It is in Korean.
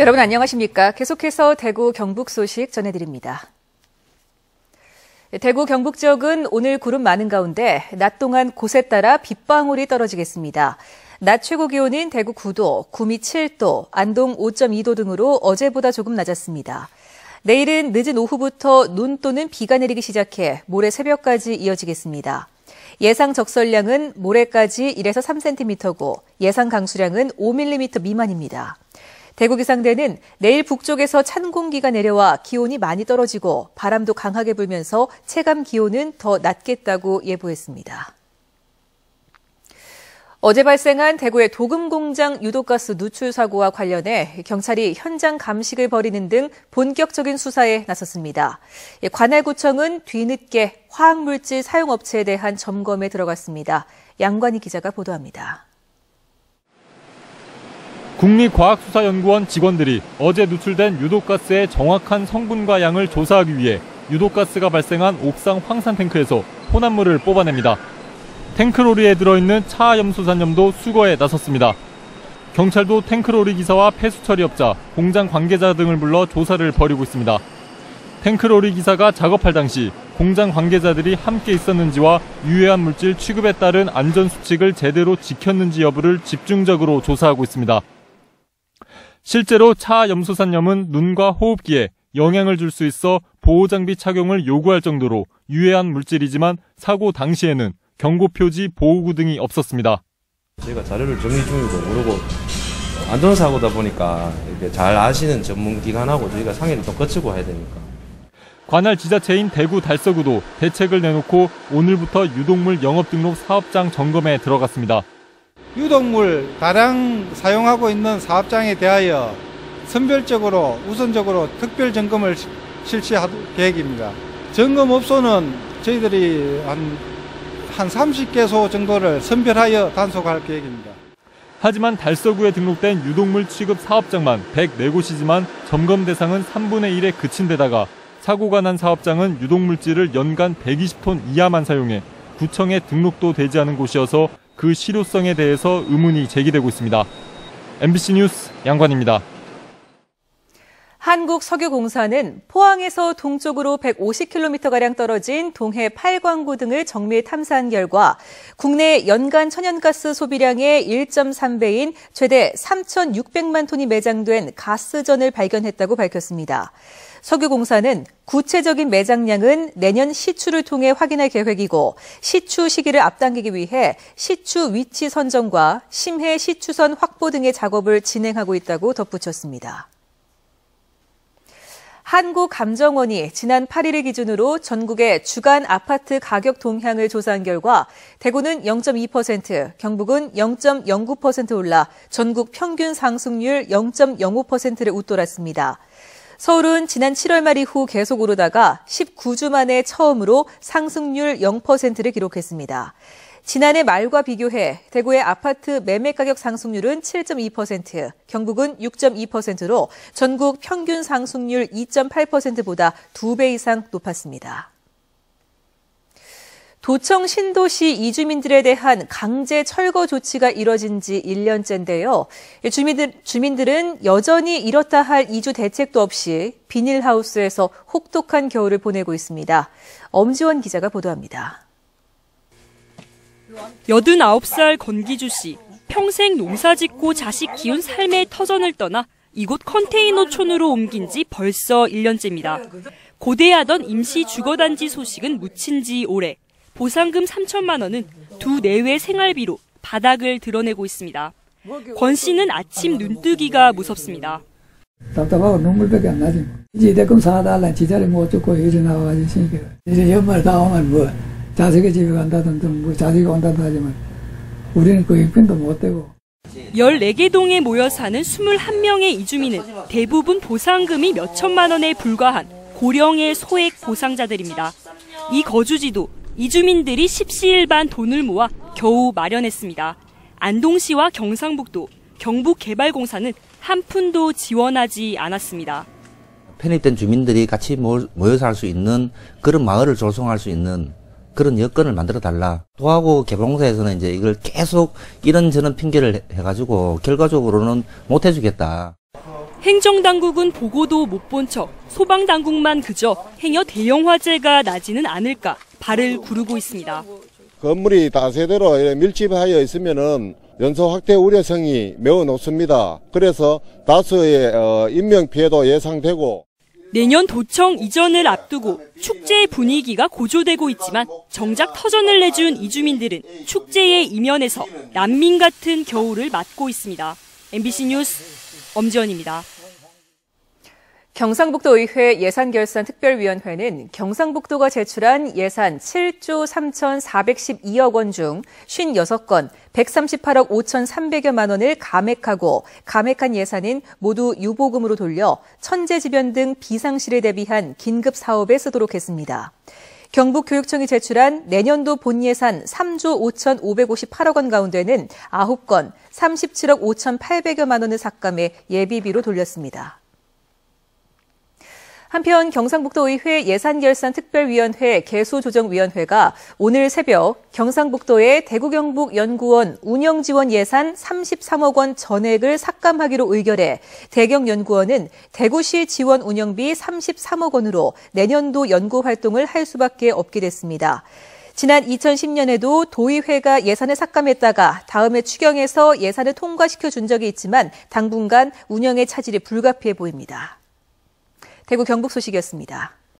여러분 안녕하십니까? 계속해서 대구 경북 소식 전해드립니다. 대구 경북 지역은 오늘 구름 많은 가운데 낮 동안 곳에 따라 빗방울이 떨어지겠습니다. 낮 최고 기온은 대구 9도, 구미 7도, 안동 5.2도 등으로 어제보다 조금 낮았습니다. 내일은 늦은 오후부터 눈 또는 비가 내리기 시작해 모레 새벽까지 이어지겠습니다. 예상 적설량은 모레까지 1에서 3cm고 예상 강수량은 5mm 미만입니다. 대구기상대는 내일 북쪽에서 찬 공기가 내려와 기온이 많이 떨어지고 바람도 강하게 불면서 체감 기온은 더 낮겠다고 예보했습니다. 어제 발생한 대구의 도금 공장 유독가스 누출 사고와 관련해 경찰이 현장 감식을 벌이는 등 본격적인 수사에 나섰습니다. 관할구청은 뒤늦게 화학물질 사용업체에 대한 점검에 들어갔습니다. 양관희 기자가 보도합니다. 국립과학수사연구원 직원들이 어제 누출된 유독가스의 정확한 성분과 양을 조사하기 위해 유독가스가 발생한 옥상 황산탱크에서 혼합물을 뽑아냅니다. 탱크로리에 들어있는 차염수산염도 수거에 나섰습니다. 경찰도 탱크로리 기사와 폐수처리업자, 공장 관계자 등을 불러 조사를 벌이고 있습니다. 탱크로리 기사가 작업할 당시 공장 관계자들이 함께 있었는지와 유해한 물질 취급에 따른 안전수칙을 제대로 지켰는지 여부를 집중적으로 조사하고 있습니다. 실제로 차염수산염은 눈과 호흡기에 영향을 줄 수 있어 보호장비 착용을 요구할 정도로 유해한 물질이지만 사고 당시에는 경고표지, 보호구 등이 없었습니다. 저희가 자료를 정리 중이고 모르고 안전사고다 보니까 이렇게 잘 아시는 전문기관하고 저희가 상의를 또 거치고 해야 되니까. 관할 지자체인 대구 달서구도 대책을 내놓고 오늘부터 유독물 영업등록 사업장 점검에 들어갔습니다. 유독물 다량 사용하고 있는 사업장에 대하여 선별적으로 우선적으로 특별 점검을 실시할 계획입니다. 점검업소는 저희들이 한 30개소 정도를 선별하여 단속할 계획입니다. 하지만 달서구에 등록된 유독물 취급 사업장만 104곳이지만 점검 대상은 3분의 1에 그친 데다가 사고가 난 사업장은 유독물질을 연간 120톤 이하만 사용해 구청에 등록도 되지 않은 곳이어서 그 실효성에 대해서 의문이 제기되고 있습니다. MBC 뉴스 양관입니다. 한국석유공사는 포항에서 동쪽으로 150km가량 떨어진 동해 팔광구 등을 정밀 탐사한 결과 국내 연간 천연가스 소비량의 1.3배인 최대 3,600만 톤이 매장된 가스전을 발견했다고 밝혔습니다. 석유공사는 구체적인 매장량은 내년 시추를 통해 확인할 계획이고 시추 시기를 앞당기기 위해 시추 위치 선정과 심해 시추선 확보 등의 작업을 진행하고 있다고 덧붙였습니다. 한국감정원이 지난 8일을 기준으로 전국의 주간 아파트 가격 동향을 조사한 결과 대구는 0.2%, 경북은 0.09% 올라 전국 평균 상승률 0.05%를 웃돌았습니다. 서울은 지난 7월 말 이후 계속 오르다가 19주 만에 처음으로 상승률 0%를 기록했습니다. 지난해 말과 비교해 대구의 아파트 매매가격 상승률은 7.2%, 경북은 6.2%로 전국 평균 상승률 2.8%보다 2배 이상 높았습니다. 도청 신도시 이주민들에 대한 강제 철거 조치가 이뤄진 지 1년째인데요. 주민들은 여전히 이렇다 할 이주 대책도 없이 비닐하우스에서 혹독한 겨울을 보내고 있습니다. 엄지원 기자가 보도합니다. 89살 권기주 씨. 평생 농사짓고 자식 키운 삶의 터전을 떠나 이곳 컨테이너촌으로 옮긴 지 벌써 1년째입니다. 고대하던 임시 주거단지 소식은 묻힌 지 오래. 보상금 3천만 원은 두 내외 생활비로 바닥을 드러내고 있습니다. 권 씨는 아침 눈뜨기가 무섭습니다. 답답하고 눈물밖에 안 나지. 이제 대금 사달라 지자리 못 죽고 이리 나와가지고 이제 연말 다 오면 뭐 자식의 집에 간다든지 뭐 자식이 온다든지 하지만 우리는 그 형편도 못 되고. 14개 동에 모여 사는 21명의 이주민은 대부분 보상금이 몇 천만 원에 불과한 고령의 소액 보상자들입니다. 이 거주지도 이주민들이 십시일반 돈을 모아 겨우 마련했습니다. 안동시와 경상북도, 경북개발공사는 한 푼도 지원하지 않았습니다. 편입된 주민들이 같이 모여 살 수 있는 그런 마을을 조성할 수 있는 그런 여건을 만들어 달라. 도하고 개발공사에서는 이제 이걸 계속 이런저런 핑계를 해가지고 결과적으로는 못 해주겠다. 행정당국은 보고도 못 본 척, 소방당국만 그저 행여 대형 화재가 나지는 않을까 발을 구르고 있습니다. 건물이 다세대로 밀집하여 있으면은 연소 확대 우려성이 매우 높습니다. 그래서 다수의 인명 피해도 예상되고. 내년 도청 이전을 앞두고 축제의 분위기가 고조되고 있지만 정작 터전을 내준 이주민들은 축제의 이면에서 난민 같은 겨울을 맞고 있습니다. MBC 뉴스 엄지연입니다. 경상북도의회 예산결산특별위원회는 경상북도가 제출한 예산 7조 3,412억 원 중 56건 138억 5,300여만 원을 감액하고 감액한 예산은 모두 유보금으로 돌려 천재지변 등 비상시를 대비한 긴급 사업에 쓰도록 했습니다. 경북교육청이 제출한 내년도 본예산 3조 5,558억 원 가운데는 9건 37억 5,800여만 원을 삭감해 예비비로 돌렸습니다. 한편 경상북도의회 예산결산특별위원회 개수조정위원회가 오늘 새벽 경상북도의 대구경북연구원 운영지원 예산 33억 원 전액을 삭감하기로 의결해 대경연구원은 대구시 지원 운영비 33억 원으로 내년도 연구활동을 할 수밖에 없게 됐습니다. 지난 2010년에도 도의회가 예산을 삭감했다가 다음해 추경해서 예산을 통과시켜 준 적이 있지만 당분간 운영의 차질이 불가피해 보입니다. 대구 경북 소식이었습니다.